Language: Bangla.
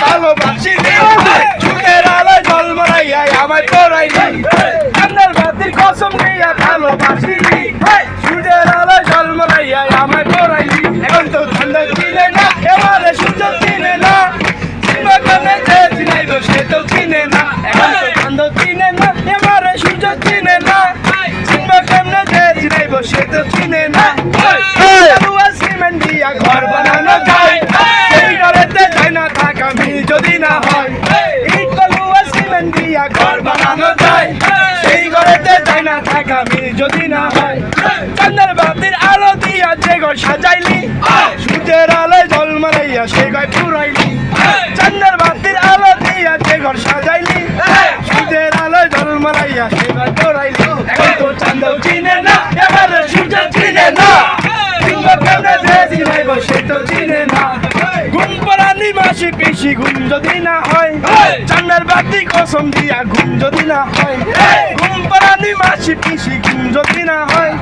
ভালোবাসি চুলের আলো জল মারাইয়া আমায় পড়াইলি আপনার বাতির কসম নিয়ে ভালোবাসি সূর্যের আলো জল মারাইয়া আমায় পড়াইলি এখন তো ঠান্ডা চিনে না এবারে সূর্য চিনে না চিনে চিনাইব সে তো চিনে না এখন তো ঠান্ডা চিনে না এবারে সূর্য চিনে না কেমনে চিনাইব সে তো চিনে না সিমেন্ট দিয়া ঘর বানানো যায় সেই ঘরেতে যায় না থাকা মিল যদি না হয় ইট বালুয়া সিমেন্ট দিয়া ঘর বানানো যায় সেই ঘরেতে যায় না থাকা মিল যদি না হয় চাঁদের বাতির আলো দিয়া যে ঘর সাজাইলি সূর্যের আলোয় জল মারাইয়া সে ঘর পুরাইলি চাঁদের বাতির আলো দিয়া যে ঘর সাজাইলি সূর্যের আলোয় জল মারাইয়া সে ঘর পুরাইলি এখন তো চাঁদও চিনে না এবারে সূর্য চিনে না সে তো চিনে না ঘুম পড়ানি মাসি পিসি ঘুম যদি না হয় চাঁদের বাতি কসম দিয়া ঘুম যদি না হয় ঘুম পড়ানি মাসি পিসি ঘুম যদি না হয়